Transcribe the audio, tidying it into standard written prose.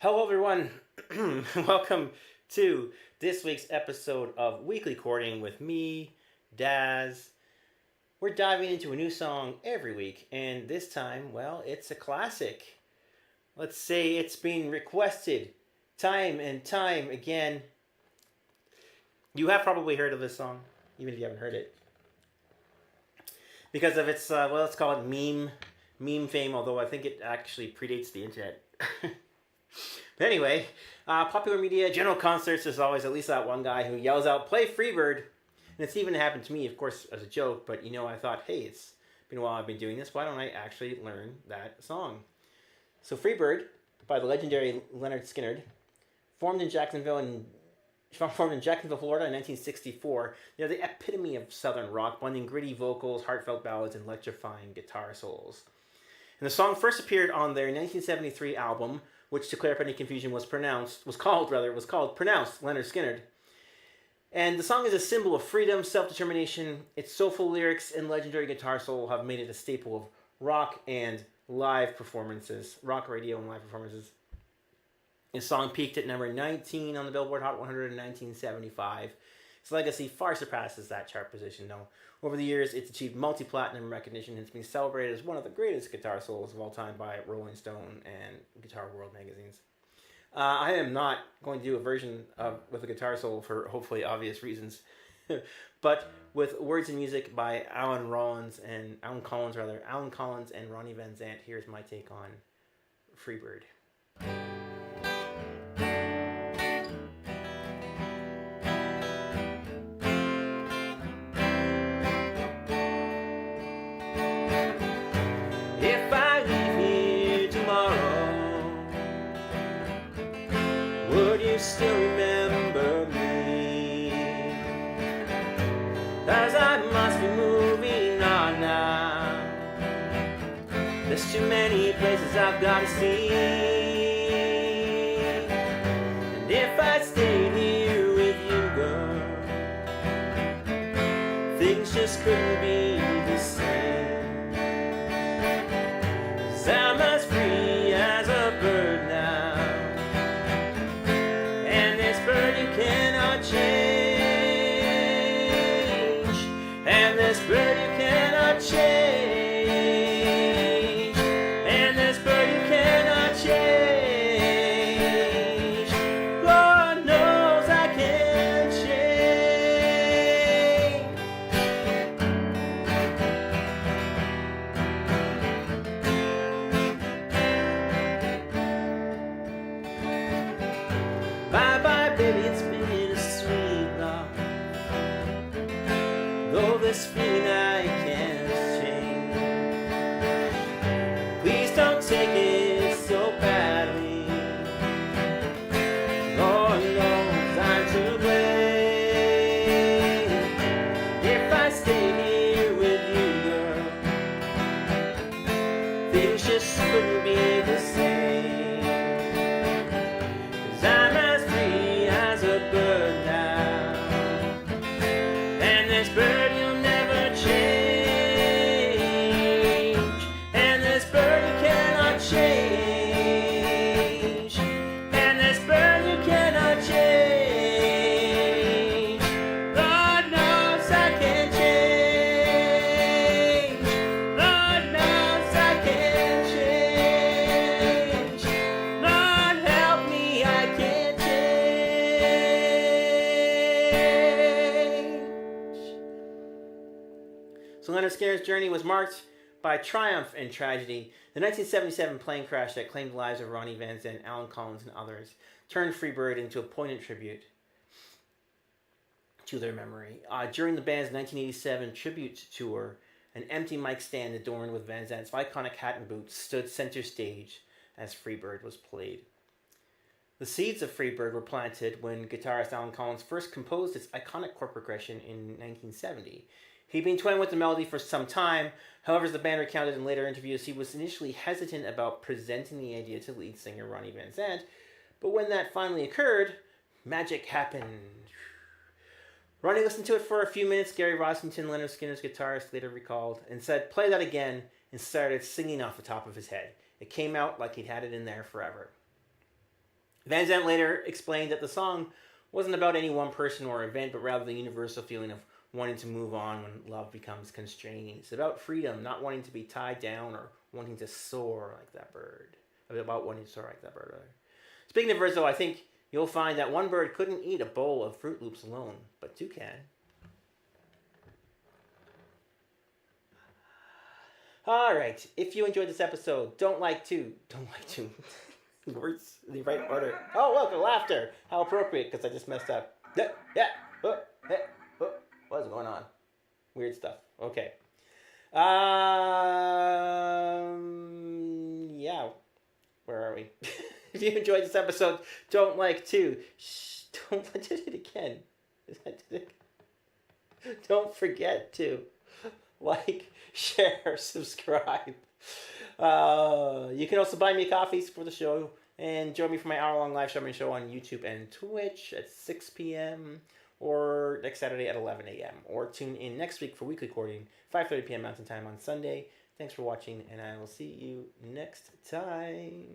Hello, everyone. Welcome to this week's episode of Weekly Chording with me, Daz. We're diving into a new song every week, and this time, well, it's a classic. Let's say it's been requested time and time again. You have probably heard of this song, even if you haven't heard it, because of its, let's call it meme fame, although I think it actually predates the internet. But anyway, popular media, general concerts, there's always at least that one guy who yells out, "Play Freebird!" And it's even happened to me, of course, as a joke, but I thought, hey, it's been a while I've been doing this, why don't I actually learn that song? So Freebird, by the legendary Lynyrd Skynyrd, formed in Jacksonville, Florida in 1964. They're the epitome of Southern rock, blending gritty vocals, heartfelt ballads, and electrifying guitar solos. And the song first appeared on their 1973 album, which, to clear up any confusion, was called Pronounced Lynyrd Skynyrd. And the song is a symbol of freedom, self-determination. Its soulful lyrics and legendary guitar solo have made it a staple of rock radio and live performances. The song peaked at number 19 on the Billboard Hot 100 in 1975. Its legacy far surpasses that chart position, though. Over the years, it's achieved multi-platinum recognition and it's been celebrated as one of the greatest guitar solos of all time by Rolling Stone and Guitar World magazines. I am not going to do a version with a guitar solo for hopefully obvious reasons, but with words and music by Alan Collins and Ronnie Van Zant. Here's my take on Freebird. Still remember me, as I must be moving on now. There's too many places I've got to see, and if I stayed here with you, girl, things just couldn't be the same. 'Cause I'm as free as a bird now. Cannot change, and this bird you cannot change, and this bird you cannot change. Lord knows I can't change. Bye bye, baby, it's been a sweet life, though this feeling I can't change. Please don't take it so badly. Lord knows I'm to blame. If I stayed here with you, girl, things just couldn't be the same. Bird you'll never change, and this bird you cannot change, and this bird you cannot change. Lord knows I can't change, Lord knows I can't change. Lord help me, I can't change. So Lynyrd Skynyrd's journey was marked by triumph and tragedy. The 1977 plane crash that claimed the lives of Ronnie Van Zant, Alan Collins, and others turned Freebird into a poignant tribute to their memory. During the band's 1987 tribute tour, an empty mic stand adorned with Van Zant's iconic hat and boots stood center stage as Freebird was played. The seeds of Freebird were planted when guitarist Alan Collins first composed its iconic chord progression in 1970. He'd been toying with the melody for some time. However, as the band recounted in later interviews, he was initially hesitant about presenting the idea to lead singer Ronnie Van Zant. But when that finally occurred, magic happened. Ronnie listened to it for a few minutes. Gary Rossington, Lynyrd Skynyrd's guitarist, later recalled and said, "Play that again," and started singing off the top of his head. It came out like he'd had it in there forever. Van Zandt later explained that the song wasn't about any one person or event, but rather the universal feeling of wanting to move on when love becomes constrained. It's about freedom, not wanting to be tied down or wanting to soar like that bird. About wanting to soar like that bird, rather. Speaking of birds, though, I think you'll find that one bird couldn't eat a bowl of Fruit Loops alone, but two can. All right. If you enjoyed this episode, don't like to. Words in the right order. Oh, look, a laughter. How appropriate, because I just messed up. What's going on? Weird stuff. Okay. Yeah. Where are we? If you enjoyed this episode, don't like to. Don't do it again. Don't forget to like, share, subscribe. You can also buy me coffees for the show and join me for my hour-long live streaming show on YouTube and Twitch at 6 p.m. or next Saturday at 11 a.m. Or tune in next week for Weekly Chording, 5:30 p.m. Mountain Time on Sunday. Thanks for watching, and I will see you next time.